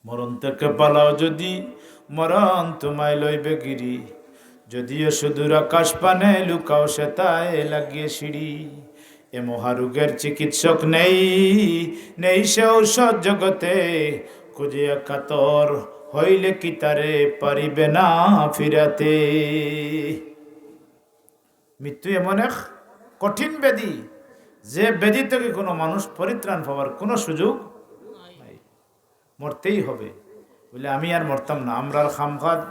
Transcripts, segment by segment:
মরণ থেকে পালাও যদি, মরণ তোমায় লইবে গিরি। যদিও সুদূর আকাশ পানে লুকাও সে তাই লাগিয়ে সিঁড়ি। এ মহারোগের চিকিৎসক নেই, নেই সে ঔষধ জগতে। খুঁজিয়া কাতর হইলে কি তারে পারিবে না ফিরাতে। মৃত্যু এমন এক কঠিন ব্যাধি, যে ব্যাধি থেকে কোনো মানুষ পরিত্রাণ পাওয়ার কোনো সুযোগ নাই। মরতেই হবে। বলে আমি আর মরতাম না, আমরার খামখাদ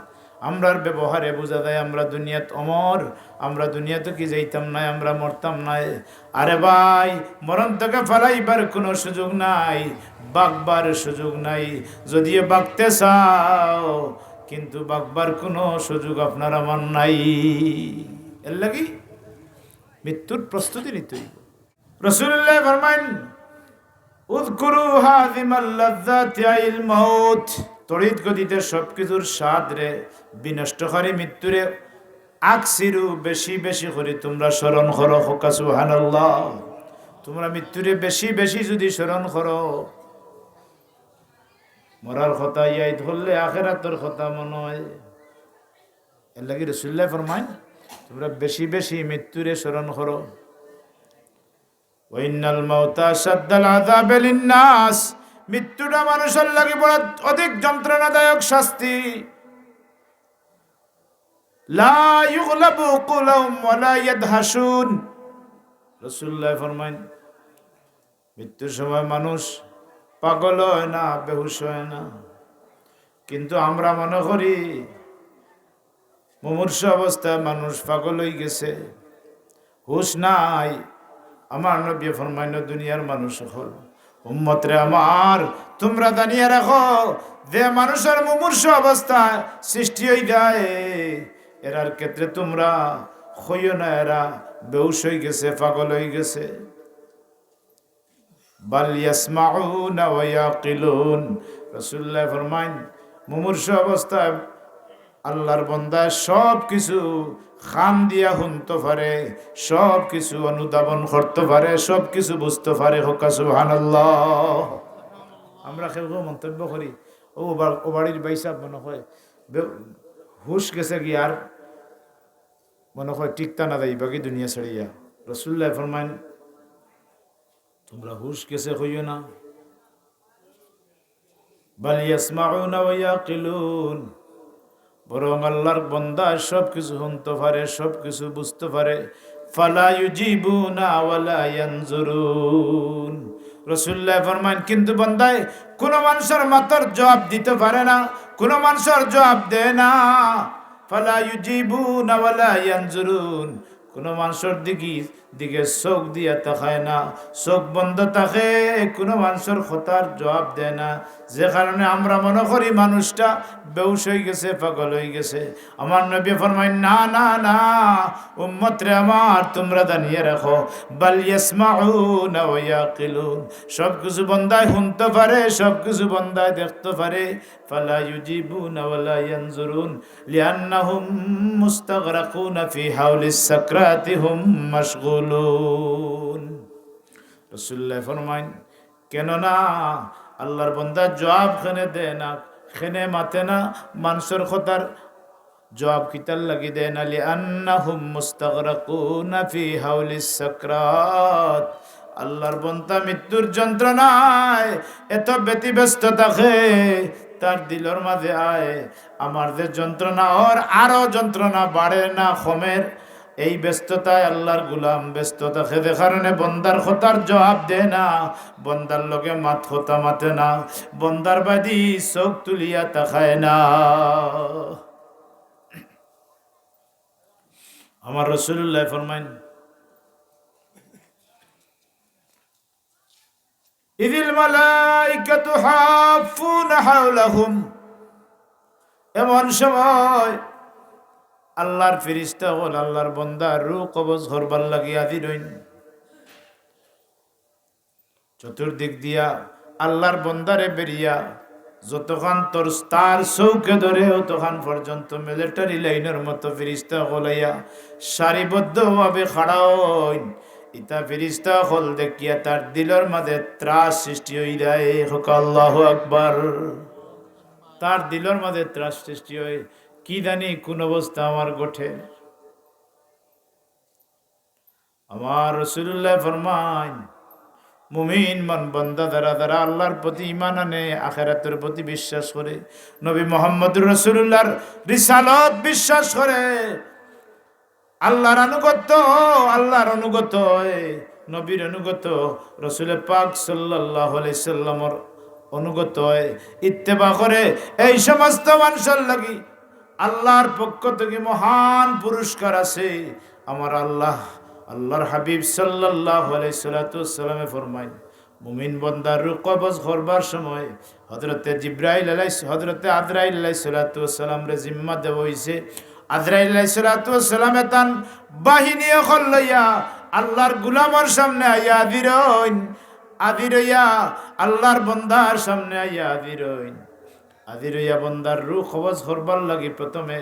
আমরার ব্যবহারে বোঝা যায় আমরা দুনিয়াত অমর, আমরা দুনিয়াতে কি যাইতাম নাই, আমরা মরতাম নাই। আরে ভাই, মরণ থেকে ফালাইবার কোনো সুযোগ নাই, বাগবার সুযোগ নাই। যদিও বাগতে চাও, কিন্তু বাগবার কোনো সুযোগ আপনার আমার নাই। এর লাগি মৃত্যুর প্রস্তুতি নিতে হইব। রাসূলুল্লাহ ফরমান, উযকুরু হাযিমাল লাযযাতি আইল মাউত। তড়িৎ গতিতে সবকিছুর স্বাদ রে, বিনষ্টকারী মৃত্যুরে আকসিরু বেশি বেশি করে তোমরা স্মরণ করো। হোকা সুবহানাল্লাহ। তোমরা মৃত্যুরে বেশি বেশি যদি স্মরণ করো, মরার কথা ইয়াই ধরলে আখিরাতের কথা মনে হয়। এর লাগি রাসূলুল্লাহ ফরমান, তোমরা বেশি বেশি মৃত্যুরে স্মরণ করো। ওয়াইনাল মাউতা শাদ্দাল আযাব লিন-নাস। মৃত্যুটা মানুষের লাগি বড় অধিক যন্ত্রণাদায়ক শাস্তি। লা ইউগলাবু কুলুম ওয়া লা ইয়াদহাসুন। রাসূলুল্লাহ ফরমান, মৃত্যুর সময় মানুষ পাগল হয় না, বেহুশ হয় না। কিন্তু আমরা মনে করি মুমূর্ষু অবস্থায় মানুষ পাগল হয়ে গেছে, হুশ নাই। আমার নবী ফরমাইল, দুনিয়ার মানুষ হল উম্মত রে আমার, তোমরা জানিয়ে রাখো, যে মানুষের মুমূর্ষু অবস্থায় সৃষ্টি হয়ে যায়, এরার ক্ষেত্রে তোমরা হইও না এরা বেহুশ হয়ে গেছে, পাগল হয়ে গেছে। বাল ইয়াসমাউনা ওয়া ইয়াকিলুন। রাসূলুল্লাহ ফরমাইন, মুমূর্ষু অবস্থায় আল্লাহর বান্দা সব কিছু খান দিয়া শুনতে পারে, সব কিছু অনুধাবন করতে পারে, সব কিছু বুঝতে পারে। হোকা সুবহানাল্লাহ। আমরা কেউ কেউ মন্তব্য করি, ও বাড়ির বাইসাব মনে হয় হুশ গেছে কি আর মনে হয় টিকতা না দেয় বাকি দুনিয়া ছাড়িয়া। রাসূলুল্লাহ ফরমাইন, তোমরা হুশ গেছে হইও না। বাল ইয়াসমাউনা ওয়া ইয়াকিলুন। বরং আল্লাহর বান্দা সব কিছু শুনতে পারে, সব কিছু বুঝতে পারে। ফালা ইউজিবুনা ওয়ালা ইয়ানজুরুন। রাসূলুল্লাহ ফরমান, কিন্তু বান্দায় কোন মানুষের মাথার জবাব দিতে পারে না, কোন মানুষের জবাব দেয় না। ফালা ইউজিবুনা ওয়ালা ইয়ানজুরুন। কোন মানুষের দিকে চোখ দিয়া তাকায় না, চোখ বন্ধ থাকে, কোনো মানুষের কথার জবাব দেয় না। যে কারণে আমরা মনে করি মানুষটা বেহুশ হয়ে গেছে, পাগল হয়ে গেছে। আমার নবী ফরমায়, না না না উম্মত রে আমার, তোমরা জানিয়ে রাখো, বাল ইয়াসমাউনা ওয়া ইয়াকিলুন। সব কিছু বান্দায় শুনতে পারে, সব কিছু বান্দায় দেখতে পারে। ফালা ইউজিবুনা ওয়ালা ইয়ানজুরুন লিআন্নাহুম মুস্তাগরাকুনা ফি হাওলিস সাকরাতি হুম মাশগুলুন। রাসূলুল্লাহ ফরমায়, কেননা আল্লাহর বান্দা জবাব খেনে দেয় না, খেনে মাতে না, মানুষের কথার জবাব কিতার লাগি দেয় না। লিআন্নাহুম মুস্তাগরাকুনা ফি হাওলিস সাকরাত। আল্লাহর বান্দা মৃত্যুর যন্ত্রণায় এত ব্যতিব্যস্ত থাকে, তার দিলের মাঝে আয় আমার যে যন্ত্রণা, ওর আরো যন্ত্রণা বাড়ে না কমের। এই ব্যস্ততায় আল্লাহর গুলাম ব্যস্ত থাকে, যে কারণে বন্দার কথার জবাব দেয় না, বন্দার লগে মাত কথা মাতে না, বন্দার বাদি চোখ তুলিয়া তাকায় না। আমার রাসূলুল্লাহ ফরমাইন, ইযিল মালাইকাতু হাফুনা হাওলাহুম। এমন সময় আল্লাহর ফেরেশতা হল আল্লাহর বান্দা রূহ কবজ করবার লাগি হাজির হইন। চতুর্দিক দিয়া আল্লাহর বান্দারে বেরিয়া যতক্ষণ তোর তার চৌকে ধরে ততক্ষণ পর্যন্ত মিলিটারি লাইনের মতো ফেরেশতা হলাইয়া সারিবদ্ধভাবে খাড়া হইন। ইতা ফেরেশতা হল দেখিয়া তার দিলের মাঝে ত্রাস সৃষ্টি হই যায়। হোক আল্লাহু আকবার। তার দিলের মাঝে ত্রাস সৃষ্টি হয়, কি জানি কোন অবস্থা আমার ঘটে। আমার রাসূলুল্লাহ ফরমান, মুমিন মান বান্দা যারা আল্লাহর প্রতি ঈমান আনে, আখিরাতের প্রতি বিশ্বাস করে, নবী মুহাম্মদুর রাসূলুল্লাহর রিসালাত বিশ্বাস করে, আল্লাহর অনুগত হয়, নবীর অনুগত, রাসূল পাক সাল্লাল্লাহু আলাইহি সাল্লামের অনুগত হয়, ইত্তেবা করে, এই সমস্ত মানুষের লাগি আল্লাহর পক্ষ থেকে মহান পুরস্কার আছে। আমার আল্লাহর হাবিব সাল্লাল্লাহু আলাইহি সাল্লামে ফরমায়, মুমিন বান্দার রূহ কবজ করবার সময় হযরতে আজরাইল আলাইহিস সালাম রে জিম্মা দেওয়া হইছে। আজরাইল আলাইহিস সালাম তান বাহিনী অকল লইয়া আল্লাহর গোলামের সামনে আইয়া আদির হইয়া আল্লাহর বান্দার সামনে আইয়া আদির হইয়া বান্দার রূহ কবজ করবার লাগি প্রথমে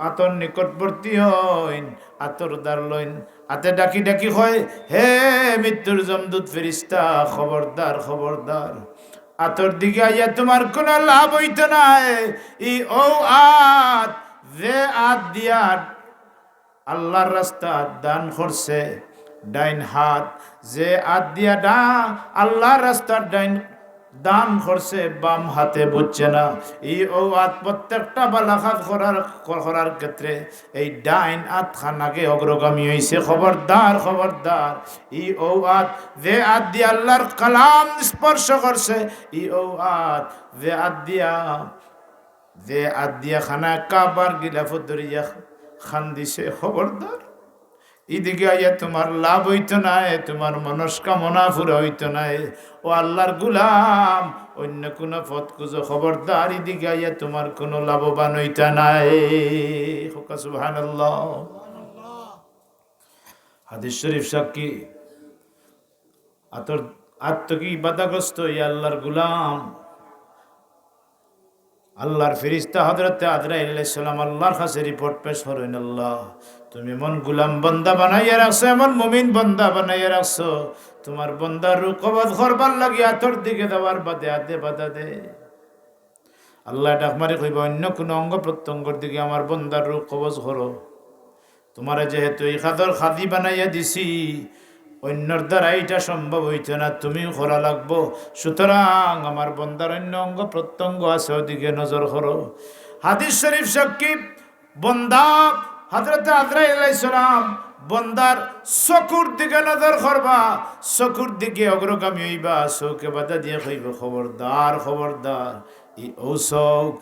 আতর নিকটবর্তী হইন, আতর দ্বার লইন, আতে ডাকি ডাকি হয়, হে মৃত্যুর যমদূত ফেরেশতা, খবরদার খবরদার, আতর দিকে আইয়া তোমার কোন লাভ হইত নাই। ও আত, যে আত দিয়া আল্লাহর রাস্তা দান করছে ডাইন হাত, যে আত দিয়া আল্লাহর রাস্তার ডাইন দান করছে বাম হাতে, বুঝছে না? ও আত প্রত্যেকটা বালাখাত করার ক্ষেত্রে এই ডাইন আত খানাকে অগ্রগামী হয়েছে। খবরদার খবরদার, ও আত, যে আত দিয়া আল্লাহর কালাম স্পর্শ করছে, ও আত, যে আত দিয়া খানা কাবার গিলাফত ধরিয়া খান দিছে, খবরদার, এদিকে আইয়া তোমার লাভ হইতো নাই, তোমার মনস্কামনা পুরা হইতো নাই। ও আল্লাহর গুলাম, অন্য কোন পথ খুঁজো, খবরদার, এদিকে আইয়া তোমার কোনো লাভবান হইতা নাই। সুবহানাল্লাহ। হাদিস শরীফ সাক্ষী, আত্মকি বাধাগ্রস্ত আল্লাহর গুলাম, আল্লাহর ফেরেশতা হযরতে আজরাইল আলাইহিস সালাম আল্লাহর কাছে রিপোর্ট পেশ করেন, আল্লাহ তুমি এমন গুলাম বান্দা বানাইয়া রাখছো, এমন মুমিন বান্দা বানাইয়া রাখছো, তোমার বান্দার রূহ কবজ করবার লাগি আতর দিকে দেওয়ার বাদে আদে বাধা দে। আল্লাহ ডাক মারি কইব, অন্য কোন অঙ্গ প্রত্যঙ্গের দিকে আমার বান্দার রূহ কবজ করো, তোমারে যেহেতু এই খাদি বানাইয়া দিছি, অন্যর দ্বারা এটা সম্ভব হইছে না, তুমিও করা লাগবো, সুতরাং আমার বন্দার অন্য অঙ্গ প্রত্যঙ্গ আছে, ওদিকে নজর করো। হাদিস শরীফ সাক্ষী, বন্দা হযরত আজরাইল আলাইহিস সালাম বন্দার চকুর দিকে নজর করবা, চকুর দিকে অগ্রগামী হইবা, চোখে বাধা দিয়ে কইব, খবরদার খবরদার, ও চোখ,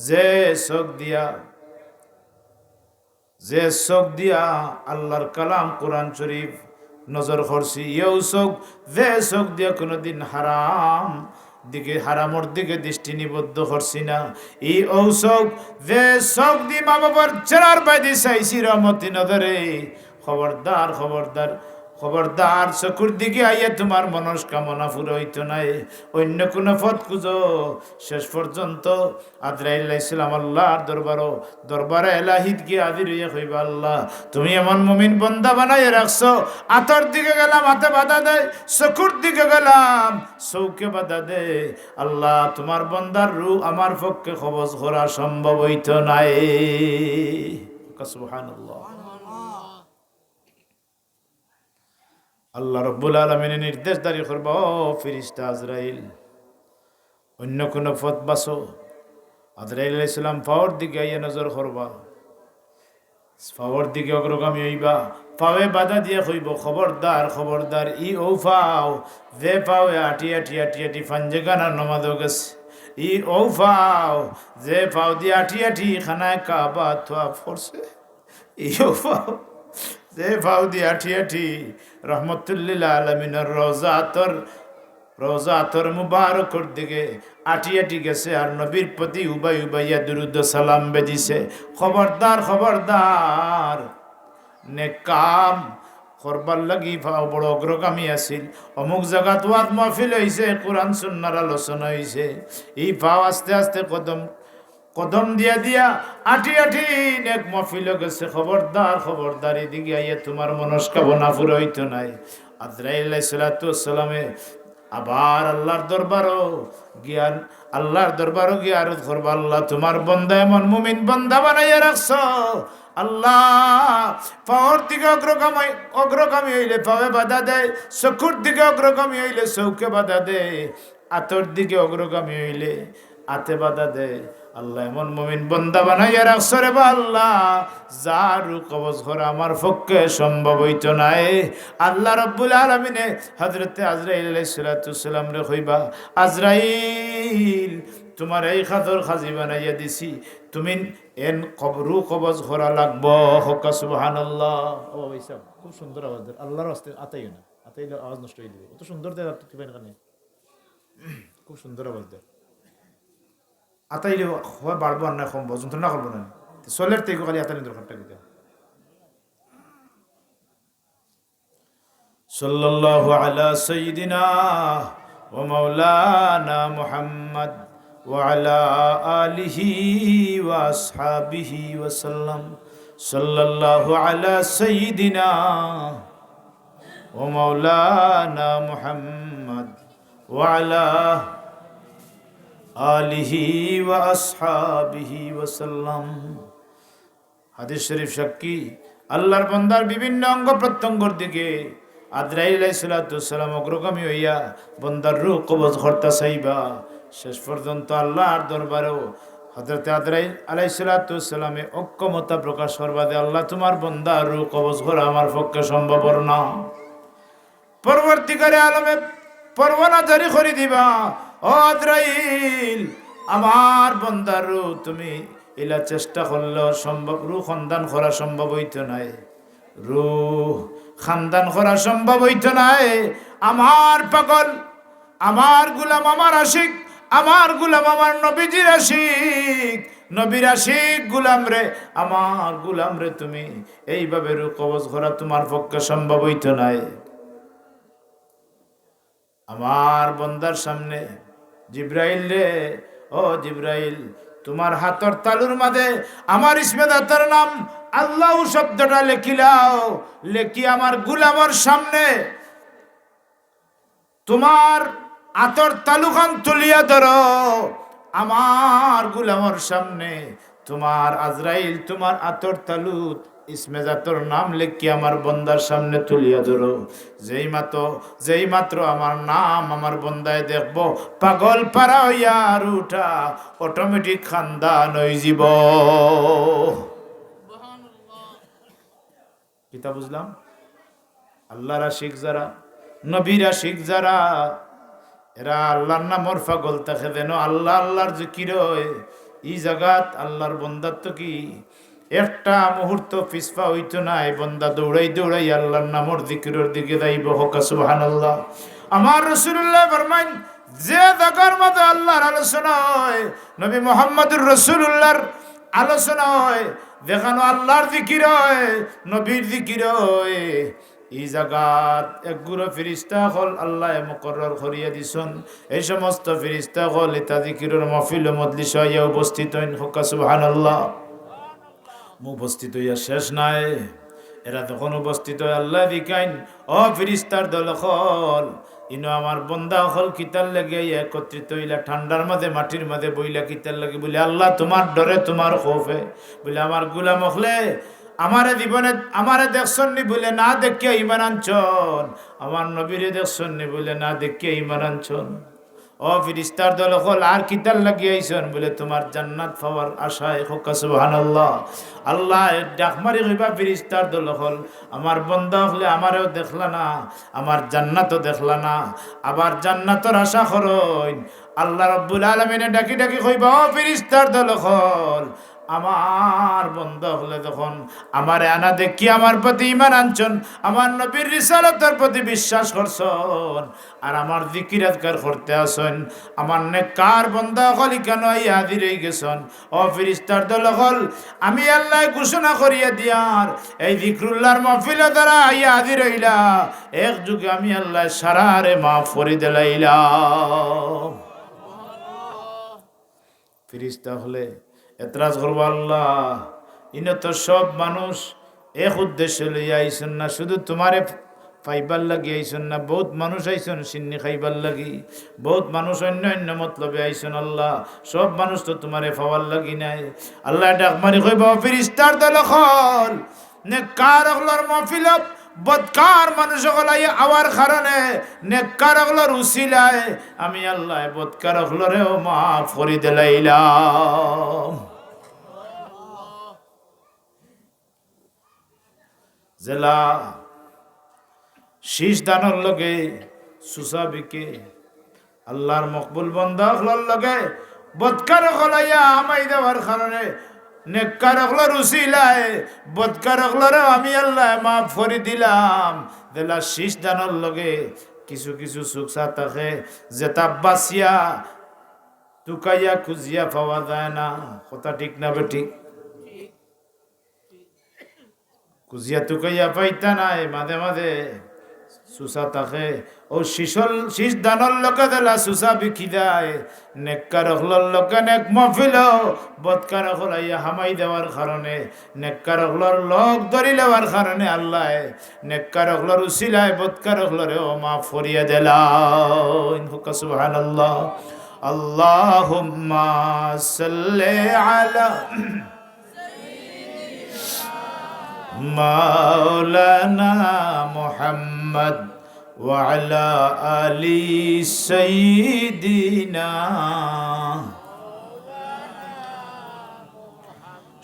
যে চোখ দিয়া আল্লাহর কালাম কোরআন শরীফ নজর করছি, ইউ চোখ, যে চোখ দিয়া কোনোদিন হারামর দিকে দৃষ্টি নিবদ্ধ করছি না, ও চোখ, যে চোখ দিয়ে মা বাবার চেরার বাইদি চাইছি রহমতি নজরে, খবরদার খবরদার খবরদার, চকুর দিকে আইয়া তোমার মনস্কামনা পুরো হইতো নাই, অন্য কোন পথ খুঁজো। শেষ পর্যন্ত আজরাইল আলাইহিস সালাম আল্লাহর দরবারে এলাহিত গিয়ে হাজির হইয়া কইবা, আল্লাহ তুমি এমন মুমিন বান্দা বানাইয়া রাখছো, আতর দিকে গেলাম হাতে বাধা দেয়, চকুর দিকে গেলাম চৌকে বাধা দে, আল্লাহ তোমার বান্দার রূহ আমার পক্ষে কবজ করা সম্ভব হইতো নাই। সুবহানাল্লাহ। আল্লাহ রব্বুল আলামিনের নির্দেশ জারি করবা, ও ফেরেশতা আজরাইল, অন্য কোন পথ বাসো। আজরাইল আলাইহিস সালাম পাওয়ার দিকে আইয়া নজর করবা, পাওয়ার দিকে অগ্রগামী হইবা, পাওয়ে বাধা দিয়ে কইব, খবরদার খবরদার, ও পাও, যে পাওয়ে আটি আটি আটি আটি ফাঞ্জেগানা নমাদও গেছে, ও পাও, যে পাও দিয়ে আটি আটি খানায় কাবা থোয়া পড়ছে, ও পাও, যে পাও দিয়ে আটি আটি রহমতুল্লিল আলমিনের রোজা আতর মুবারকর দিকে আটি আটি গেছে, আর নবীর প্রতি উবাইয়া দুরুদ সালাম বেদিছে। খবরদার খবরদার, নেকাম করবার লাগি বড় অগ্রগামী আছিল, অমুক জায়গাত ওয়াজ মাহফিল হইছে, কোরআন সুন্নাহর আলোচনা হইছে, এই পাও আস্তে আস্তে কদম দিয়া আটি আটি নেক মাহফিল গেছে। খবরদার খবরদার, এদিকে আইয়া তোমার মনস্কামনা পুরো হইতো নাই। আজরাইল আলাইহিস সালামে আবার আল্লাহর দরবারও জ্ঞান, আল্লাহর দরবারও গিয়ে আরজ করবা, আল্লাহ তোমার বন্দা এমন মুমিন বন্দা বানাইয়া রাখছ, আল্লাহ পাওয়ার দিকে অগ্রগামী হইলে পাবে বাধা দেয়, চকুর দিকে অগ্রগামী হইলে চৌকে বাধা দেয়, আতর দিকে অগ্রগামী হইলে আতে বাধা দেয়। আল্লাহ এমন মুমিন বন্দা বানাইয়া রাখছ রে বা আল্লাহ, যার কবজ করা আমার পক্ষে সম্ভব হইত নাই। আল্লাহ রাব্বুল আলামিনে হযরতে আজরাইল আলাইহিস সালাতু সালাম রে কইবা, আজরাইল তোমার এই খাতর খাজি বানাইয়া দিছি, তুমি এন কবরু কবজ করা লাগব। হকা সুবহানাল্লাহ। ও ভাই সাহেব খুব সুন্দর আওয়াজ দেয়, আল্লাহর রাস্তায় আতাইও না, আতাইলে আওয়াজ নষ্ট হয়ে যাবে। কত সুন্দর দেয় আপনি কানে, খুব সুন্দর আওয়াজ দেয়। আতাইলে হয় বাড়বো আর না কমবো, যন্ত্রণা করবো না, চলের থেকে খালি আতাইলে দরকারটা দিতে। সাল্লাল্লাহু আলা সাইয়্যিদিনা ওয়া মাওলানা মুহাম্মদ ওয়া আলা আলিহি ওয়া আসহাবিহি ওয়া সাল্লাম। সাল্লাল্লাহু আলা সাইয়্যিদিনা ওয়া মাওলানা মুহাম্মদ ওয়া আলা আলিহি ওয়া আসহাবিহি ওয়া সাল্লাম। হাদিস শরীফ সাক্ষী, আল্লাহর বান্দার বিভিন্ন অঙ্গ প্রত্যঙ্গের দিকে আজরাইল আলাইহিস সালাতু সালাম অগ্রগামী হইয়া বান্দার রূহ কবজ করতে চাইবা। শেষ পর্যন্ত আল্লাহর দরবারেও হযরত আজরাইল আলাইহিস সালাতু সালামে অক্ষমতা প্রকাশ করবা দে, আল্লাহ তোমার বান্দার রূহ কবজ করা আমার পক্ষে সম্ভব না। পরবর্তীকালে আলমে পরওয়ানা জারি করে দিবা, ও আজরাইল আমার বান্দার রূহ তুমি এলা চেষ্টা করলে সম্ভব, রূহ খানদান করা সম্ভব হইতো নাই, রূহ খানদান করা সম্ভব হইতো নাই। আমার পাগল, আমার গুলাম, আমার আশিক, আমার গুলাম আমার নবীজির আশিক, নবীর আশিক গুলাম রে, আমার গুলাম রে তুমি এইভাবে রূহ কবজ করা তোমার পক্ষে সম্ভব হইতো নাই। আমার বন্দার সামনে জিব্রাইল রে, ও জিব্রাইল তোমার হাতর তালুর মাঝে আমার ইসমে দাতার নাম আল্লাহ শব্দটা লেখিলাও, লেখি আমার গুলামর সামনে তোমার আতর তালুখান তুলিয়া ধরো, আমার গুলামর সামনে তোমার আজরাইল তোমার আতর তালুত ইসমে জাতর নাম লেখি আমার বন্দার সামনে তুলিয়া ধরো। যেই মাত্র আমার নাম আমার বন্দায় দেখব, পাগল পারা হইয়া আর উঠা অটোমেটিক খানদান হয়ে যাব। কিতা বুঝলাম? আল্লাহর আশিক যারা, নবীর আশিক যারা, এরা আল্লাহর নামর পাগল থাকে, যেন আল্লাহ আল্লাহর জিকির হয়। এই জাগাত আল্লাহর বন্দার তো কি একটা মুহূর্ত পিছপা হইতো নাই, বন্দা দৌড়াই দৌড়াই আল্লাহর নামর জিকিরের দিকে যাইব। হকা সুবহানাল্লাহ। আমার রাসূলুল্লাহ ফরমাইন, যে জায়গার মধ্যে আল্লাহর আলোচনা হয়, নবী মুহাম্মদুর রাসূলুল্লাহর আলোচনা হয়, দেখানো আল্লাহর জিকির হয়, নবীর জিকির হয়, এই জায়গাত একগুলো ফিরিস্তা হল আল্লাহ মুকরর করিয়া দিছন। এই সমস্ত ফিরিস্তা হল এটা জিকিরের মাহফিল মজলিস হইয়া উপস্থিত হইন। হকা সুবহানাল্লাহ। উপস্থিত হইয়া শেষ নাই, এরা তখন উপস্থিত হয় আল্লাহ দিকাইন, ও ফিরিস্তার দল হল ইনো আমার বন্দা হল কিতার লাগে একত্রিত হইলা, ঠান্ডার মাঝে মাটির মাঝে বইলা কিতার লাগে, বলে আল্লাহ তোমার ডরে তোমার খৌফে, বলে আমার গুলাম হলে আমারে জীবনে আমারে দেখছন নি বলে না দেখিয়া ইমান আনছন, আমার নবীরে দেখছন নি বলে না দেখিয়া ইমান আনছন। ও ফিরিস্তার দল হল আর কিতার লাগিয়েছেন, বলে তোমার জান্নাত পাওয়ার আশায়। হকা সুবহানাল্লাহ। আল্লাহ ডাক মারি কইবা ফিরিস্তার দল হল, আমার বন্দা হলে আমারও দেখলা না, আমার জান্নাতও দেখলা না, আবার জান্নাতের আশা করইন। আল্লাহ রাব্বুল আলামিনে ডাকি ডাকি কইবা, ও ফিরিস্তার দল হল আমার বন্দা হলে যখন আমারে আনা দেখি আমার প্রতি ঈমান আনছন, আমার নবীর রিসালাতের প্রতি বিশ্বাস করছন, আর আমার জিকির আজকার করতে আসেন, আমার নেককার বন্দা হলি কেন এই হাজির হয়ে গেছন। ও ফিরিস্তার দল হল আমি আল্লাহ ঘোষণা করিয়া দিয়ার এই জিকরুল্লাহর মাহফিলে দ্বারা ইয়া হাজির হইলা, এক যুগে আমি আল্লাহ সারারে মাফ করে দিলাইলাম। ফিরিস্তা হলে এতরাজ করবো, আল্লাহ ইনে তো সব মানুষ এক উদ্দেশ্য লইয়া আইসেন না, শুধু তোমারে ফাইবার লাগি আইসন না, বহুত মানুষ আইসন সিন্নি খাইবার লাগি, বহুত মানুষ অন্য অন্য মতলবে আইসন। আল্লাহ সব মানুষ তো তোমারে পাওয়ার লাগি নাই। আল্লাহ ডাক মারি কইব ফেরেশতার দল খল নেককার অগলর মাহফিলত বদকার মানুষ গলাই আওয়ার কারণে নেককার অগলর উসিলায় আমি আল্লাহ বদকার অগলরেও মাফ করে দিলাইলাম। জেলা শীষ দানোর লগে সুসাবিকে আল্লাহর মকবুল বন্দা হলার লগে বদকার হলাইয়া আমাই দেওয়ার কারণে নেককার হলার উসিলায় বদকার হলারও আমি আল্লাহ মাফ করে দিলাম। জেলা শীষ দানোর লগে কিছু কিছু সুখসা থাকে যেটা বাসিয়া টুকাইয়া খুঁজিয়া পাওয়া যায় না। কথা ঠিক না বেঠিক? কুজিয়া টুকাইয়া পাইতা নাই, মাঝে মাঝে সুসা থাকে। ও শীষ দানোর লোকে দিলা সুসা বিকি দেয়। নেককার হলার লোকে নেক মফিল বদকার হলাইয়া হামাই দেওয়ার কারণে নেককার হলার লোক ধরি নেওয়ার কারণে আল্লাহ নেককার হলার উসিলায় বদকার হলারে ও মাফ করিয়া দিলা। সুবহানাল্লাহ। আল্লাহুম্মা সাল্লি আলা মাওলানা মুহাম্মদ ওয়া আলা আলি সাইয়্যিদিনা।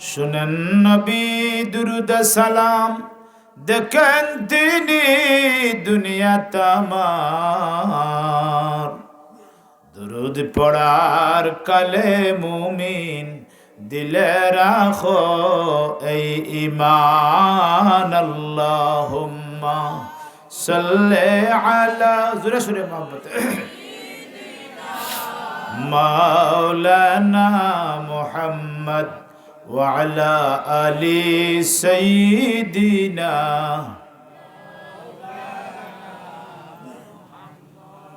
শুনেন নবী দুরুদ সালাম দেখেন তিনি দুনিয়া তামার। দুরুদ পড়ার কালে মুমিন দিলে রাখো এই ঈমান। আল্লাহুম্মা সাল্লি আলা জোরে সুরে মোহাম্মদ মাওলানা মুহাম্মদ ওয়া আলা আলি সাইয়্যিদিনা।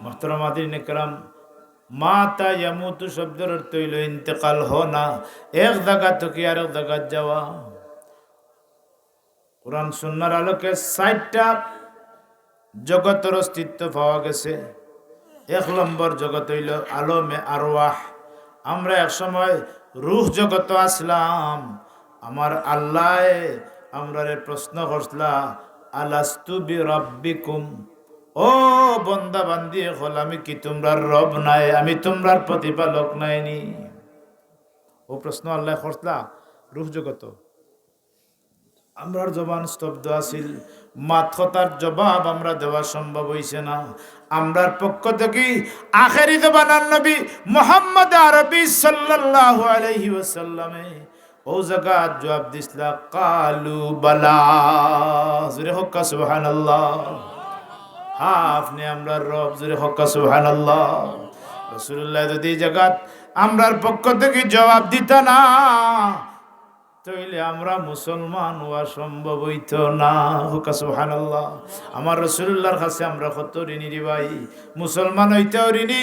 মুহতারাম হাজিরিন کرام, মাতা ইয়ামুতু শব্দের অর্থ হইল ইন্তেকাল হনা, এক জায়গা থেকে আরেক জায়গা যাওয়া। কোরআন সুন্নাহর আলোকে ৬০টা জগতের অস্তিত্ব পাওয়া গেছে। ১ নম্বর জগৎ হইল আলমে আরওয়াহ। আমরা এক সময় রূহ জগত আসলাম। আমার আল্লাহ আমরারে প্রশ্ন করছলা আলাস্তু বিরাব্বিকুম, ও বন্দা বান্দি হল আমি কি তোমরার রব নাই, আমি তোমরার প্রতিপালক নাইনি? ও প্রশ্ন আল্লাহ করছলা রূহ জগত। আমরার জবান স্তব্ধ আছিল, মাথতার জবাব আমরা দেওয়া সম্ভব হইছে না। আমরার পক্ষ থেকে আখেরি জবানার নবী মুহাম্মদ আরবি সাল্লাল্লাহু আলাইহি ওয়াসাল্লামে ও জায়গা জবাব দিছলা কালু বালা। জোরে হোক সুবহানাল্লাহ। হ্যাঁ আপনি আমরার রব, জোরে হোক সুবহানাল্লাহ। রাসূলুল্লাহ যদি জায়গা আমরার পক্ষ থেকে জবাব দিত না তাইলে আমরা মুসলমান হওয়া সম্ভব হইত না। হুকা সুবহানাল্লাহ। আমার রাসূলুল্লাহর কাছে আমরা কত ঋণী রে ভাই, মুসলমান হইতেও ঋণী।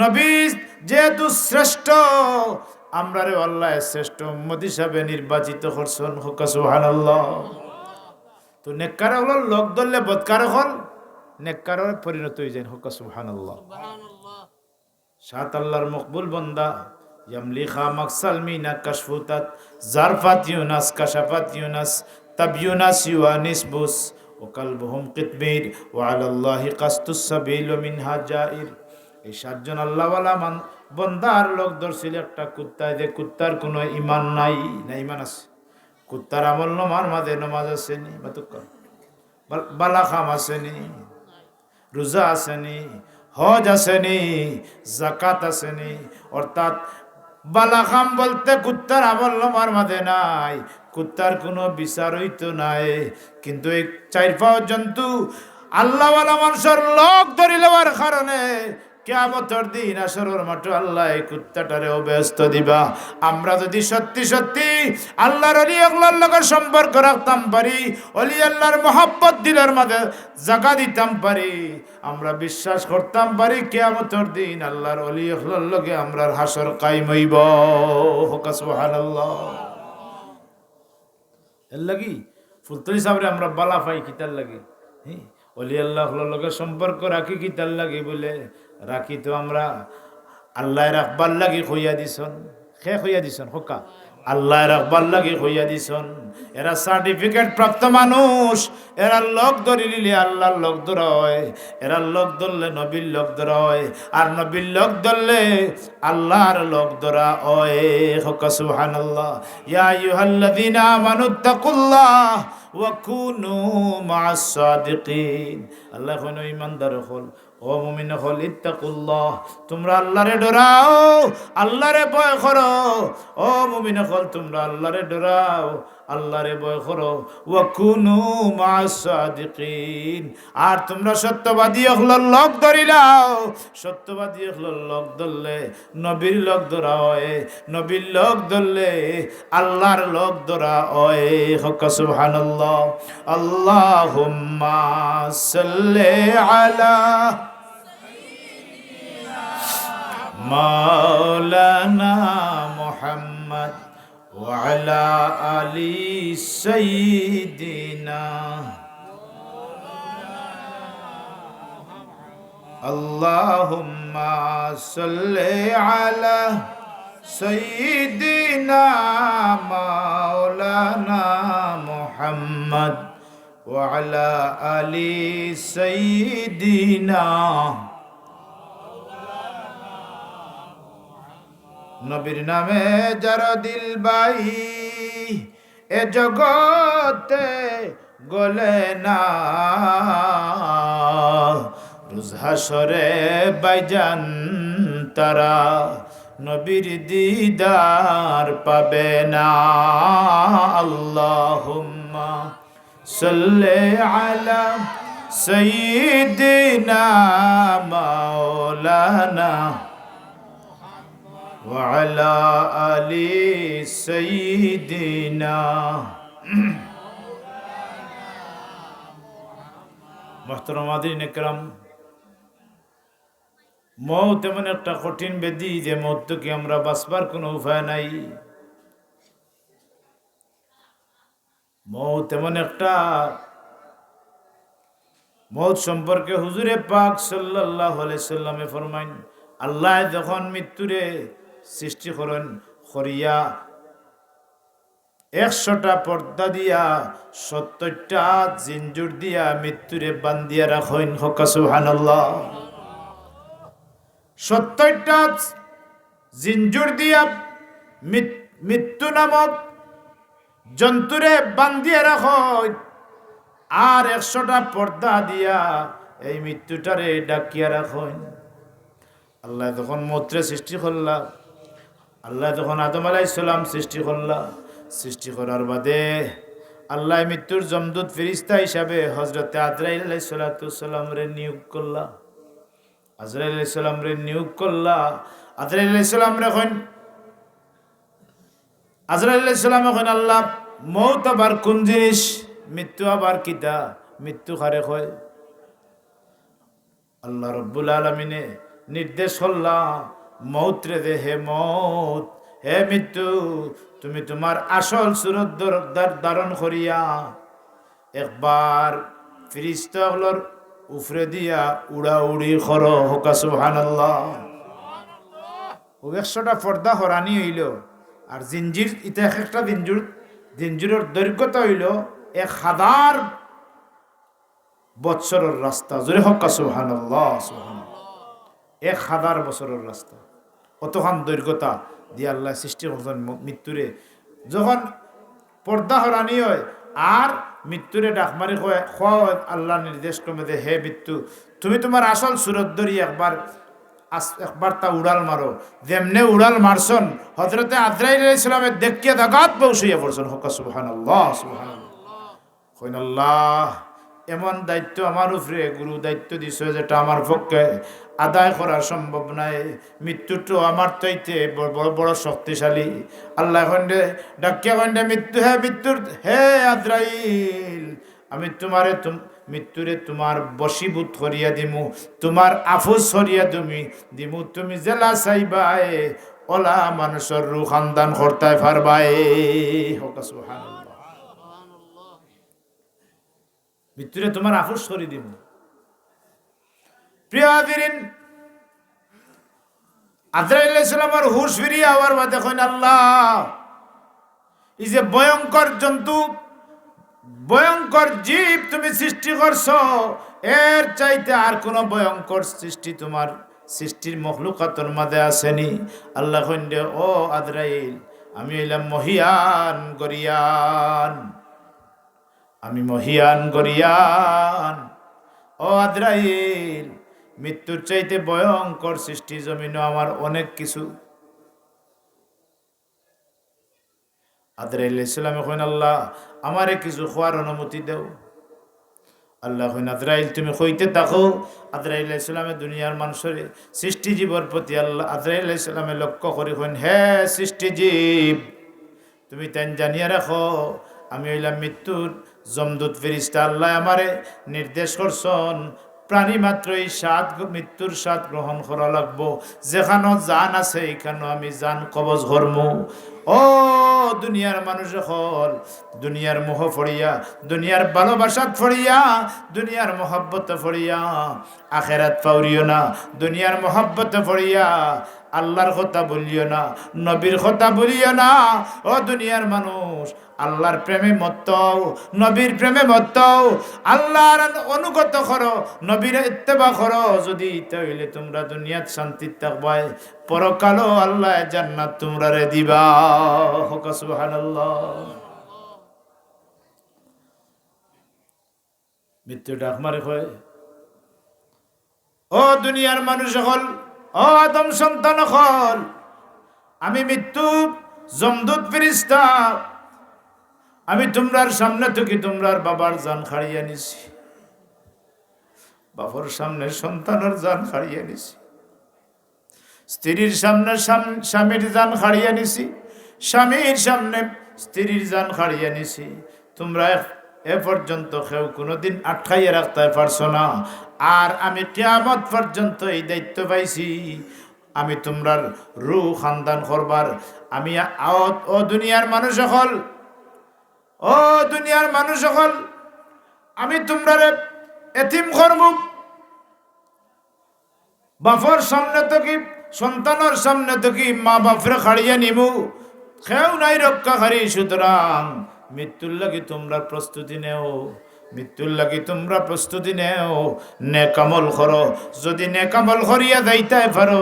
নবী যেহেতু শ্রেষ্ঠ, আমরারে আল্লাহ শ্রেষ্ঠ উম্মত হিসাবে নির্বাচিত করছেন। হুকা সুবহানাল্লাহ। তো নেককার হল লোক ধরলে বদকার হল নেককারের পরিণত হয়ে যায়। হুকা সুবহানাল্লাহ। সাত আল্লাহর মকবুল বন্দা ইয়ামলিখা মাকসাল মিনা কাশফুতাত জারফাত ইউনাস কাশাফাত ইউনাস তাব ইউনাস ইউনিস বুস ও কালবুহুম কিতমির ওয়া আলাল্লাহি কাসতুস সাবিল মিনহা জাইর। এই সাতজন আল্লাহওয়ালা বন্দার লোক ধরছিল একটা কুত্তায়, যে কুত্তার কোনো ইমান নাই না ইমান আছে? কুত্তার আমল নমার মাঝে নমাজ আসেনি, বালাখাম আসেনি, রোজা আসেনি, হজ আসেনি, জাকাত আসেনি। অর্থাৎ বালাখাম বলতে কুত্তার আমল নামার মাঝে নাই, কুত্তার কোনো বিচার হইতো নাই। কিন্তু এই ৪ পাঁচ জন্তু আল্লাহওয়ালা মানুষের লোক ধরি লওয়ার কারণে কিয়ামতের দিন আসরের মাঠে আল্লাহ এই কুত্তাটারে অব্যস্ত দিবা। আমরা যদি সত্যি সত্যি আল্লাহর ওলি আল্লাহর লগের সম্পর্ক রাখতাম পারি, ওলি আল্লাহর মহব্বত দিলের মাঝে জায়গা দিতাম পারি, আমরা বিশ্বাস করতাম পারি কিয়ামতের দিন আল্লাহর ওলি আল্লাহর লগে আমরার হাসর কায়েম হইব। হুকা সুবহানাল্লাহ। এর লাগি ফুলতরি সাবরে আমরা বালা পাই কিতার লাগি। ওলি আল্লাহর লগে সম্পর্ক রাখি কি তার লাগে বলে রাখি তো আমরা আল্লাহ রাখবার লাগি কইয়া দিছন, খে কইয়া দিছন হোকা আল্লাহ রাখবার লাগি কইয়া দিছন। এরা সার্টিফিকেট প্রাপ্ত মানুষ, এরা লোক ধরি নিলে আল্লাহর লোক ধরা হয়, এরা লোক ধরলে নবীর লোক ধরা হয়, আর নবীর লোক ধরলে আল্লাহর লোক ধরা হয়। হোকা সুবহানাল্লাহ। ইয়া আইয়ুহাল্লাযীনা আমানুত্তাকুল্লাহ ওয়া কুনু মা'আস সাদিকিন। আল্লাহ কোন ঈমানদার হল, ও মুমিন হল, ইত্তাকুল্লাহ, তোমরা আল্লাহরে ডরাও, আল্লাহরে ভয় করো। ও মুমিন হল, তোমরা আল্লাহরে ডরাও, আল্লাহরে ভয় করো। ওয়া কুনু মা'আস সাদিকিন, আর তোমরা সত্যবাদী হল লোক ধরিলাও। সত্যবাদী হল লোক ধরলে নবীর লোক ধরা হয়, নবীর লোক ধরলে আল্লাহর লোক ধরা হয়। হক্কা সুবহানাল্লাহ। আল্লাহুম্মা সাল্লি আলা মাওলানা মুহাম্মদ ওয়া আলা আলি সাইয়্যিদিনা। আল্লাহুম্মা সাল্লি আলা সাইয়্যিদিনা মাওলানা মুহাম্মদ ওয়া আলা আলি সাইয়্যিদিনা। নবীর নামে যার দিল বাই এ জগতে গলে না, রোজ হাসরে বাইজান তারা নবীর দিদার পাবে না। আল্লাহুম্মা সাল্লি আলা সাইয়্যিদিনা মাওলানা ওয়া আলা আলি সাইয়্যিদিনা। মুহতারাম হাজিরিন ইকরাম, মৌত এমন একটা কঠিন ব্যাধি যে মৌত থেকে আমরা বাঁচবার কোনো উপায় নাই। মৌত এমন একটা, মৌত সম্পর্কে হুজুরে পাক সাল্লাল্লাহু আলাইহি সাল্লামে ফরমাইন, আল্লাহ যখন মৃত্যুরে সৃষ্টি করেন করিয়া 100টা পর্দা দিয়া 70টা জিঞ্জুর দিয়া মৃত্যুরে বান্ধিয়া রাখেন। হক্কা সুবহানাল্লাহ। 70টা জিঞ্জুর দিয়া মৃত্যু নামক জন্তুরে বান্ধিয়া রাখেন, আর 100টা পর্দা দিয়া এই মৃত্যুটারে ডাকিয়া রাখেন। আল্লাহ যখন মৌতরে সৃষ্টি করলা, আল্লাহ যখন আদম আলাইহিস সালাম সৃষ্টি করলা, সৃষ্টি করার বাদে আল্লাহ মৃত্যুর জমদূত ফেরেশতা হিসাবে হযরতে আজরাইল আলাইহিস সালাম রে নিয়োগ করলা। আজরাইল আলাইহিস সালাম রে নিয়োগ করলা। আজরাইল আলাইহিস সালাম রে কইন, আজরাইল আলাইহিস সালাম কইন, আল্লাহ মৌত আবার কোন জিনিস, মৃত্যু আবার কিতা, মৃত্যু কারে কয়? আল্লাহ রাব্বুল আলামিনে নির্দেশ করলা মৌত রে দে, হে মৌত, হে মৃত্যু, তুমি তোমার আসল সুরত ধারণ করিয়া একবার ফেরেশতাগুলোর উফরে দিয়া উড়াউড়ি করো। হোকা সুবহানাল্লাহ। ও 100টা পর্দা হরানি হইল, আর জিঞ্জির ইটা একটা জিঞ্জিরের দৈর্ঘ্যতা হইল 1000 বৎসরের রাস্তা। জোরে হোকা সুবহানাল্লাহ। 1000 বছরের রাস্তা, অতখান দৈর্ঘ্যতা দিয়ে আল্লাহ সৃষ্টি করছেন মৃত্যুরে। যখন পর্দা হরানি হয় আর মৃত্যুরে ডাক মারি খোয়া হয়, আল্লাহ নির্দেশ ক্রমে দে, হে মৃত্যু, তুমি তোমার আসল সুরত ধরি একবার তা উড়াল মারো। যেমনে উড়াল মারছন হযরতে আজরাইল আলাইহিস সালামের দেখিয়া দাগাত বসিয়া পড়ছেন। হক্কা সুবহানাল্লাহ। সুবহানাল্লাহ। কইন আল্লাহ, এমন দায়িত্ব আমার উপরে গুরু দায়িত্ব দিছে যেটা আমার পক্ষে আদায় করা সম্ভব নাই। মৃত্যুটো আমার চাইতে বড় বড় শক্তিশালী। আল্লাহ কইন্ডে ডাকিয়া কইন্ডে, মৃত্যু, হে মৃত্যুর, হে আজরাইল, আমি তোমারে মৃত্যুরে তোমার বশীভূত করিয়া দিমু, তোমার আফুস করিয়া দিমু, তুমি জেলা চাইবাই ওলা মানুষের রূহ খানদান করতে পারবাই। হোক সুবহানাল্লাহ। মৃত্যুরে তোমার আফুস করি দিমু, প্রিয় হাজিরিন, আজরাইল আলাইহিস সালামের হুশ ফিরিয়ে আবার বাদে কইন আল্লাহ, এই যে ভয়ঙ্কর জন্তু, ভয়ঙ্কর জীব তুমি সৃষ্টি করছো, এর চাইতে আর কোন ভয়ঙ্কর সৃষ্টি তোমার সৃষ্টির মখলুকাতের মাঝে আসেনি? আল্লাহ কইন দে, ও আজরাইল, আমি হইলাম মহিয়ান গরিয়ান, আমি মহিয়ান গরিয়ান। ও আজরাইল, মৃত্যুর চাইতে ভয়ঙ্কর সৃষ্টি জমিনে আমার অনেক কিছু। আজরাইল আলাইহিস সালাম কইন আল্লাহ, আমারে কিছু খাওয়ার অনুমতি দাও। আল্লাহ কইন আজরাইল তুমি কইতে থাকো। আজরাইল আলাইহিস সালামে দুনিয়ার মানুষের সৃষ্টি জীবের প্রতি আল্লাহ আজরাইল আলাইহিস সালামে লক্ষ্য করে কইন, হে সৃষ্টি জীব, তুমি তাই জানিয়ে রাখো, আমি হইলাম মৃত্যুর জমদূত ফেরেশতা। আল্লাহ আমারে নির্দেশ করছেন, প্রাণী মাত্রই মৃত্যুর স্বাদ গ্রহণ করা লাগবো। যেখানে জান আছে এখানে আমি জান কবজ করমু। ও দুনিয়ার মানুষ হল, দুনিয়ার মোহ ফড়িয়া, দুনিয়ার ভালোবাসাত ফড়িয়া, দুনিয়ার মহব্বত ফড়িয়া আখেরাত ফাউরিও না। দুনিয়ার মহব্বত ফড়িয়া আল্লাহর কথা বলিও না, নবীর কথা বলিও না। ও দুনিয়ার মানুষ, আল্লাহর প্রেমে মত্ত, নবীর প্রেমে মত্ত, আল্লাহর অনুগত করো, নবীর ইত্তেবা করো। যদি তাইলে তোমরা দুনিয়াত শান্তি থাকবাই, পরকালও আল্লাহ জান্নাত তোমরা রে দিবা। হোক সুবহানাল্লাহ। মৃত্যু ডাক মারে কয়, ও দুনিয়ার মানুষ হল, ও আদম সন্তান হল, আমি মৃত্যু জমদূত ফেরেশতা, আমি তোমরার সামনে থেকে তোমরার বাবার জান হারিয়ে নিছি, বাবার সামনে সন্তানের জান হারিয়ে নিছি, স্ত্রীর সামনে স্বামীর জান হারিয়ে নিছি, স্বামীর সামনে স্ত্রীর জান হারিয়ে নিছি। তোমরা এ পর্যন্ত কেউ কোনোদিন আটকাইয়ে রাখতে পারছো না, আর আমি কিয়ামত পর্যন্ত এই দায়িত্ব পাইছি, আমি তোমরার রূহ খানদান করবার। আমি ও দুনিয়ার মানুষ হল, ও দুনিয়ার মানুষ হল, আমি তোমরারে এতিম করব। বাপর সামনে তো কি, সন্তানের সামনে তো কি মা বাপরে খাড়িয়ে নিমু, কেউ নাই রক্ষাকারী। সুতরাং মৃত্যুর লাগি তোমরা প্রস্তুতি নেও, মৃত্যুর লাগি তোমরা প্রস্তুতি নেও, নেকামল করো। যদি নেকামল করিয়া যাইতে পারো,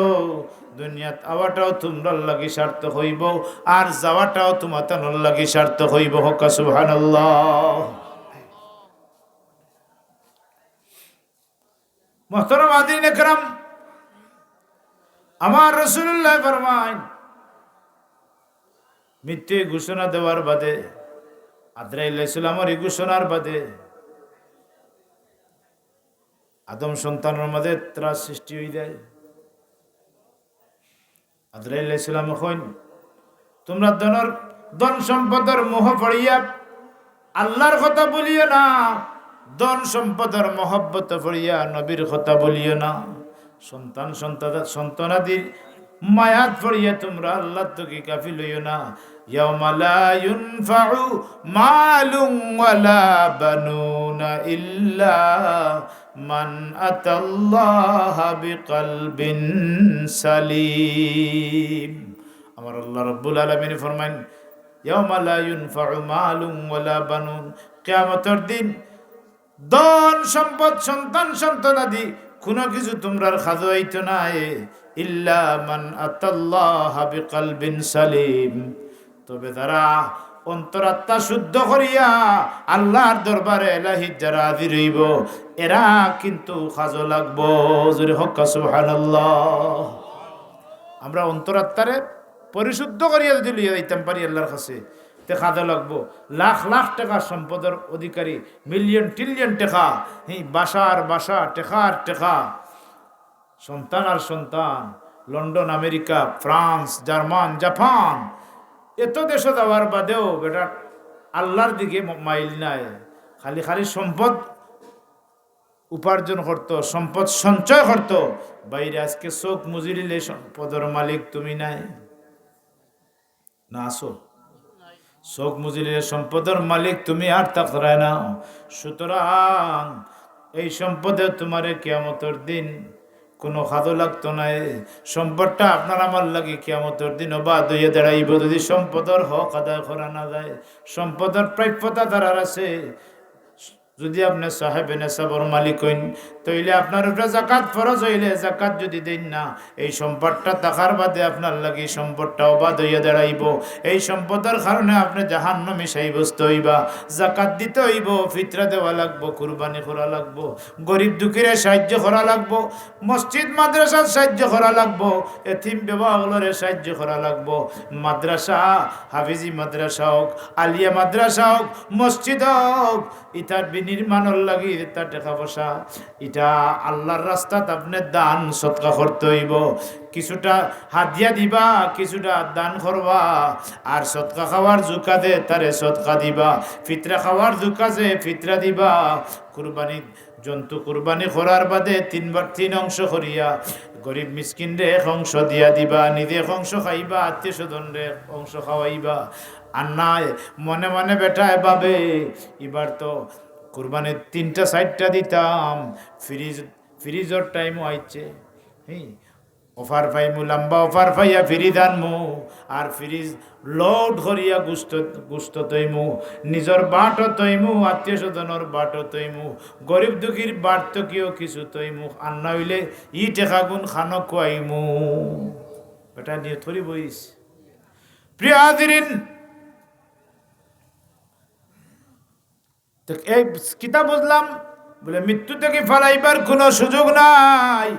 দুনিয়াত আওয়াটাও তোমরার লাগি সার্থক হইব, আর যাওয়াটাও তোমার লাগি সার্থক হইব। হোক সুবহানাল্লাহ। মুহতারাম হাজিরিন ইকরাম, আমার রাসূলুল্লাহ ফরমায়, মৃত্যু ঘোষণা দেওয়ার বাদে, আজরাইল আলাইহিস সালামের এই ঘোষণার বাদে আদম সন্তানের মধ্যে ত্রাস সৃষ্টি হয়ে যায়। আজরাইল আলাইহিস সালাম কইন, তোমরা ধন সম্পদের মোহ পড়িয়া আল্লাহর কথা বলিও না, ধন সম্পদের মহব্বত পড়িয়া নবীর কথা বলিও না, সন্তানাদির মায়াত পড়িয়া তোমরা আল্লাহ থেকে গাফিল হইও না। ইয়াউমা লা ইউনফাউ মালুন ওয়ালা বানুনা ইল্লা মান আতাল্লাহা বিকলবিন সালিম। আমার আল্লাহ রাব্বুল আলামিন ফরমান, ইয়াউমা লা ইউনফাউ মালুন ওয়ালা বানুন, কিয়ামতের দিন ধন সম্পদ সন্তান সন্তানাদি কোনো কিছু তোমরার খাজো হইতো না, ইল্লা মান আতাল্লাহা বিকলবিন সালিম, তবে যারা অন্তরাত্মা শুদ্ধ করিয়া আল্লাহর দরবারে এলাহি যারা হাজির হইব, এরা কিন্তু খাজো লাগবো। জোরে হোক সুবহানাল্লাহ। আমরা অন্তরাত্মারে পরিশুদ্ধ করিয়া যদি লইয়া যাইতাম পারি আল্লাহর কাছে, তে খাজো লাগবো। লাখ লাখ টাকা সম্পদের অধিকারী, মিলিয়ন ট্রিলিয়ন টাকা, বাসার বাসা, টেকার টেকা, সন্তান আর সন্তান, London, America, France, German, Japan, এত দেশে যাওয়ার বাদেও বেটা আল্লাহর দিকে মাইল নাই, খালি খালি সম্পদ উপার্জন করত, সম্পদ সঞ্চয় করত। বাইরে আজকে চোখ মুজিরিলে সম্পদের মালিক তুমি নাই না, আসো চোখ মুজিরিলে সম্পদের মালিক তুমি আর থাকরায় না। সুতরাং এই সম্পদে তোমারে কিয়ামতের দিন কোনো খাদো লাগতো না। সম্পদটা আপনার আমার লাগে কিয়ামতের দিন বাদ হইয়া দাঁড়াইব যদি সম্পদের হক আদায় করা না যায়। সম্পদের প্রাপ্যতা তারার আছে। যদি আপনি সাহেবে নেশাবর মালিক হইন তাইলে আপনার উপরে জাকাত ফরজ হইলে জাকাত যদি দেন না, এই সম্পদটা থাকার বাদে আপনার লাগি সম্পদটা অবাধ হইয়া দাঁড়াইব। এই সম্পদের কারণে আপনি জাহান্নামে সাব্যস্ত হইবা। জাকাত দিতে হইব, ফিতরা দেওয়া লাগবো, কুরবানি করা লাগবো, গরিব দুঃখীরে সাহায্য করা লাগবো, মসজিদ মাদ্রাসার সাহায্য করা লাগবো, এতিম বিবাহগুলোরে সাহায্য করা লাগবো। মাদ্রাসা, হাফিজি মাদ্রাসা হোক, আলিয়া মাদ্রাসা হোক, মসজিদ হোক, ইটার বিনির্মাণের লাগি তার টাকা পয়সা এটা আল্লাহর রাস্তাত আপনি দান সৎকা করতে হইব। কিছুটা হাদিয়া দিবা, কিছুটা দান করবা, আর সৎকা খাওয়ার জুকাতে তারে সৎকা দিবা, ফিতরা খাওয়ার জুকাতে ফিতরা দিবা। কুরবানি জন্তু কুরবানি করার বাদে তিন অংশ করিয়া গরিব মিসকিন রে এক অংশ দিয়া দিবা, নিজে এক অংশ খাইবা, আত্মীয় স্বজন রে অংশ খাওয়াইবা। আর নাই মনে মনে বেটায় ভাবে এবার তো কুরবানির 3টা 4টা দিতাম, ফ্রিজর টাইমও আইছে, হ্যাঁ অফার পাইমু, লম্বা অফার পাইয়া ফ্রি দানমু, আর ফ্রিজ লোড করিয়া গুস্ত তৈমু, নিজের বাটও তৈমু, আত্মীয় স্বজনের বাটও তৈমু, গরিব দুঃখীর বাট তো কেউ কিছু তৈমু, আর না হইলে ই টেকা গুণ খানো খুয়াইমু। এটা নিয়ে থরি বইস। প্রিয় হাজিরিন, এই কিতাব বুঝলাম বলে মৃত্যু থেকে ফালাইবার কোনো সুযোগ নাই।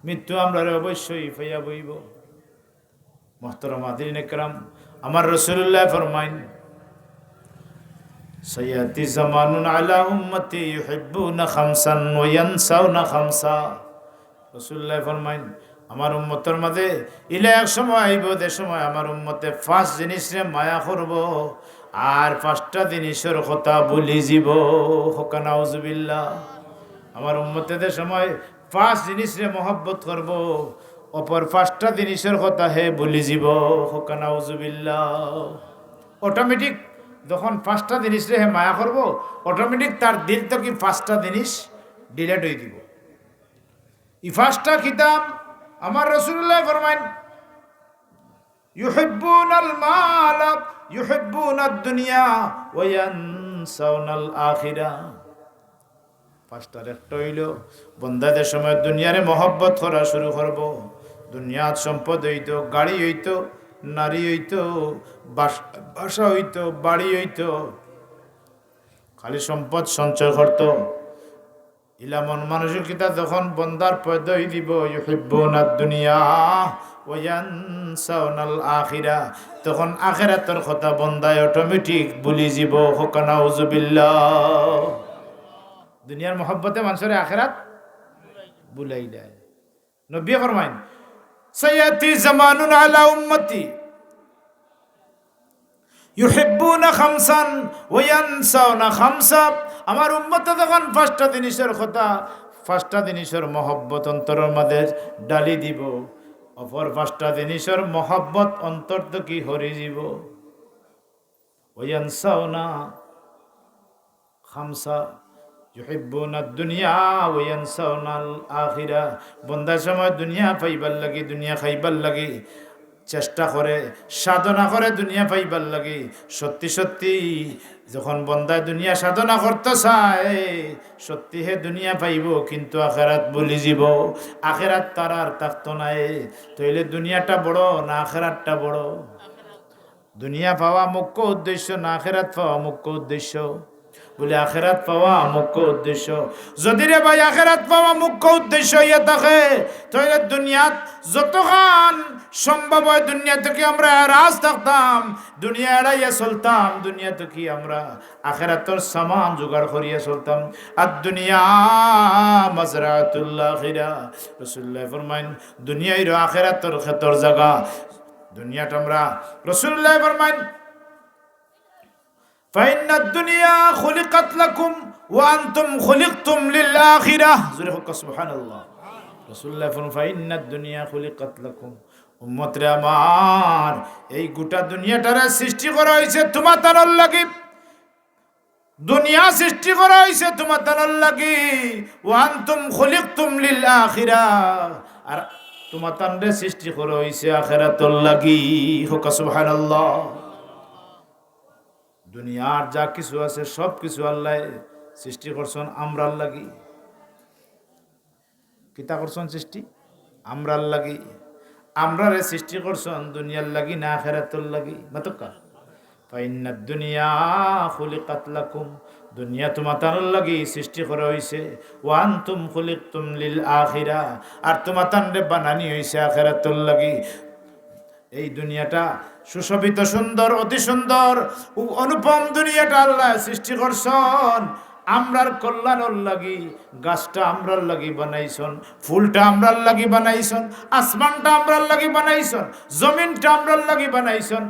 মৃত্যু আমরা অবশ্যই ফাইয়া বইব। মুহতারাম হাজিরিন ইকরাম, আমার রাসূলুল্লাহ ফরমাইন সাইয়াতি জামানুন আলা উম্মতি ইউহিব্বুনা খামসান ওয়া ইয়ানসাউনা খামসা। রাসূলুল্লাহ ফরমাইন আমার উম্মতের মাঝে ইলা এক সময় আইব, যে সময় আমার উম্মতে 5 জিনিসে মায়া করব আর 5টা জিনিসের কথা ভুলি যাব। হোক নাউজুবিল্লাহ। আমার উম্মতেদের সময় 5 জিনিসে মহব্বত করব, অপর 5টা জিনিসের কথা হে ভুলি যাব। হোক নাউজুবিল্লাহ। অটোমেটিক যখন 5টা জিনিসে হে মায়া করব, অটোমেটিক তার দিল থেকে 5টা জিনিস ডিলেট হয়ে দিব। এই 5টা কিতাব আমার রাসূলুল্লাহ ফরমাইন ইউহিব্বুনাল মাল ইউহিব্বুনাদ দুনিয়া ওয়া ইয়ানসাউনাল আখিরাহ। 5টার একটা হইল বন্দাদের সময় দুনিয়ারে মহব্বত করা শুরু করব। দুনিয়ার সম্পদ হইতো, গাড়ি হইতো, নারী হইতো, বাসা হইতো, বাড়ি হইতো, খালি সম্পদ সঞ্চয় করতো। ইলামন মানসিকতা যখন বন্দার পয়দাই দিব ইউহিব্বুনাদ দুনিয়া ওয়া ইয়ানসাউনাল আখিরাহ, তখন আখিরাতের কথা বন্দায় অটোমেটিক ভুলি যাব। হোক নাউজুবিল্লাহ। দুনিয়ার মহব্বতে মানুষের আখিরাত ভুলাই দেয়। নবী ফরমাইন সাইয়াতি জামানুন আলা উম্মতি ইউহিব্বুনা খামসান ওয়া ইয়ানসাউনা খামসা। আমার উম্মতে যখন 5টা জিনিসের কথা, 5টা জিনিসের মহব্বত অন্তরের মধ্যে ডালি দিব, অপর 5টা জিনিসের মহব্বত অন্তর থেকে হরি যাব। ওয়া ইয়ানসাউনা খামসা ইউহিব্বুনাদ দুনিয়া ওয়া ইয়ানসাউনাল আখিরাহ। বন্দার সময় দুনিয়া পাইবার লাগি, দুনিয়া খাইবার লাগি চেষ্টা করে, সাধনা করে দুনিয়া পাইবার লাগে। সত্যি সত্যি যখন বন্দায় দুনিয়া সাধনা করতে চায়, সত্যি হে দুনিয়া পাইব, কিন্তু আখেরাত ভুলি যাব। আখেরাত তার আর থাকতো নাই। তাইলে দুনিয়াটা বড় না আখেরাতটা বড়? দুনিয়া পাওয়া মুখ্য উদ্দেশ্য না আখেরাত পাওয়া মুখ্য উদ্দেশ্য? বলে আখেরাত পাওয়া মুখ্য উদ্দেশ্য। যদি রে ভাই আখেরাত পাওয়া মুখ্য উদ্দেশ্য ইয়ে থাকে, তাহলে দুনিয়াত যতক্ষণ সম্ভব হয় দুনিয়া থেকে আমরা রাজ থাকতাম, দুনিয়া এড়াইয়া চলতাম, দুনিয়া থেকে আমরা আখেরাতের সামান জোগাড় করিয়া চলতাম। আর দুনিয়া মাজরাতুল আখিরাহ। রাসূলুল্লাহ ফরমাইন দুনিয়াই আখেরাতের ক্ষেতর জায়গা। দুনিয়াটা আমরা রাসূলুল্লাহ ফরমাইন فإن الدنيا خلقت لكم وأنتم خلقتم للآخرة. سبحان الله. رسول الله فرمى فإن الدنيا خلقت لكم. উম্মতরে আমার, এই গোটা দুনিয়াটারে সৃষ্টি করা হয়েছে তোমাদের লাগি। দুনিয়া সৃষ্টি করা হয়েছে তোমাদের লাগি, ওয়া আনতুম খুলিকতুম লিল আখিরাহ, আর তোমাদের সৃষ্টি করা হয়েছে আখিরাতুল লাগি। হোক সুবহানাল্লাহ। দুনিয়ার যা কিছু আছে সব কিছু আল্লাহ সৃষ্টি করছেন আমরার লাগি। কিতা করছেন সৃষ্টি? আমরার লাগি। আমরারে সৃষ্টি করছেন দুনিয়ার লাগি না আখিরাতুল লাগি? মাতকা ফাইন্নাদ দুনিয়া খুলিকাত লাকুম, দুনিয়া তোমাদের লাগি সৃষ্টি করা হইছে। ওয়া আনতুম খুলিকতুম লিল আখিরাহ, আর তোমাদের বানানি হইছে আখিরাতুল লাগি। এই দুনিয়াটা সুশোভিত, সুন্দর, অতি সুন্দর, অনুপম দুনিয়াটা আল্লাহ সৃষ্টি করছেন আমরার কল্যাণর লাগি। গাছটা আমরার লাগি বানাইছন, ফুলটা আমরার লাগি বানাইছন, আসমানটা আমরার লাগি বানাইছন, জমিনটা আমরার লাগি বানাইছন,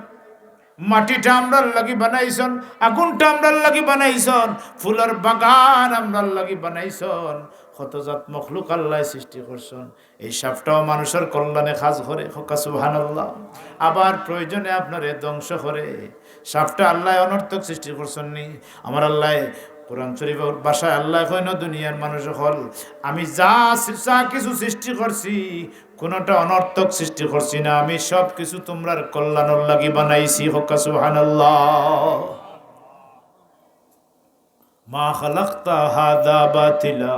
মাটিটা আমরার লাগি বানাইছন, আগুনটা আমরার লাগি বানাইছন, ফুলের বাগান আমরার লাগি বানাইছন। কতজাত মখলুক আল্লাহ সৃষ্টি করছেন। এই সাপটাও মানুষের কল্যাণে কাজ করে। হোকা সুবহানাল্লাহ। আবার প্রয়োজনে আপনারে ধ্বংস করে। সাপটা আল্লাহ অনর্থক সৃষ্টি করছেন নি। আমার আল্লাহ কোরআন শরীফের ভাষায় আল্লাহ কইন দুনিয়ার মানুষ হল আমি যা যা কিছু সৃষ্টি করছি কোনটা অনর্থক সৃষ্টি করছি না, আমি সব কিছু তোমরার কল্যাণের লাগি বানাইছি। হোকা সুবহানাল্লাহ। মা খালাকতা হাযা বাতিলা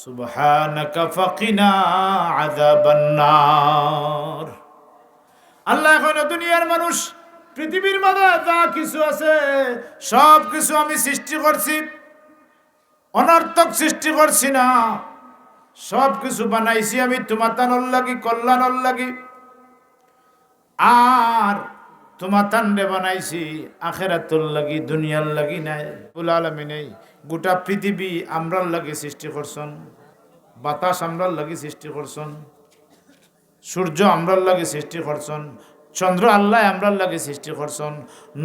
সুবহানাকা ফাকিনা আযাবান নার। আল্লাহ কইন দুনিয়ার মানুষ, পৃথিবীর মধ্যে যা কিছু আছে সব কিছু আমি সৃষ্টি করছি, অনর্থক সৃষ্টি করছি না, সব কিছু বানাইছি আমি তোমাতানোর লাগি, কল্যাণর লাগি। আর তোমাতানরে বানাইছি আখিরাতুল লাগি, দুনিয়ার লাগি নাই। রব্বুল আলামিন এই গোটা পৃথিবী আমরার লাগি সৃষ্টি করছেন, বাতাস আমরার লাগি সৃষ্টি করছেন, সূর্য আমরার লাগি সৃষ্টি করছেন, চন্দ্র আল্লাহ আমরার লাগে সৃষ্টি করছেন,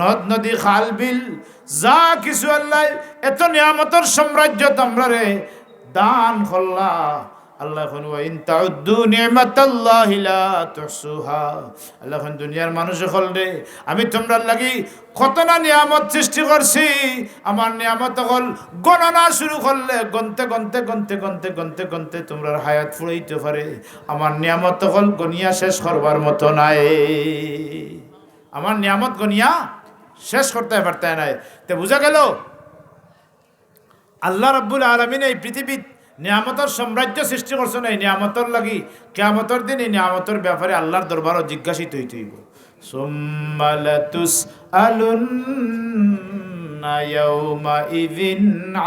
নদ নদী খাল বিল যা কিছু আল্লাহ এত নিয়ামতের সাম্রাজ্য তোমরারে দান করলা। আল্লাহ কোন ওয়া ইন তাউদ্দু নি'মাতাল্লাহি লা তুহসুহা। আল্লাহ কোন দুনিয়ার মানুষ হলরে আমি তোমরার লাগি কত না নিয়ামত সৃষ্টি করছি, আমার নিয়ামত হল গণনা শুরু করলে গনতে গনতে গনতে গনতে গনতে গনতে তোমরার হায়াত ফুরাইতে পারে। আমার নিয়ামত হল গনিয়া শেষ করবার মতো নাই। আমার নিয়ামত গনিয়া শেষ করতে পারতে নাই। তে বুঝা গেল আল্লাহ রাব্বুল আলামিন এই পৃথিবী নিয়ামতের সাম্রাজ্য সৃষ্টি করছেন এই নিয়ামতের লাগি। কিয়ামতের দিন এই নিয়ামতের ব্যাপারে আল্লাহর দরবারও জিজ্ঞাসিত হইতে হইব। সুম্মা লাতুসআলুন্না ইয়াওমাইযিন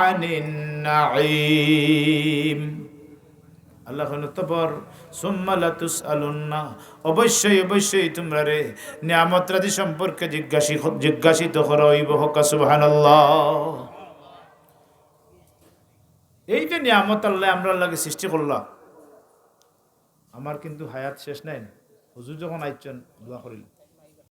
আনিন নাঈম। আল্লাহ অতঃপর সুম্মা লাতুসআলুন্না, অবশ্যই অবশ্যই তোমরা রে নিয়ামত রাজি সম্পর্কে জিজ্ঞাসিত করা হইব। হোক সুবহানাল্লাহ। এই যে নিয়ামত আল্লাহ আমরা লাগে সৃষ্টি করলাম, আমার কিন্তু হায়াত শেষ নাই। হুজুর যখন আইছেন দোয়া করিল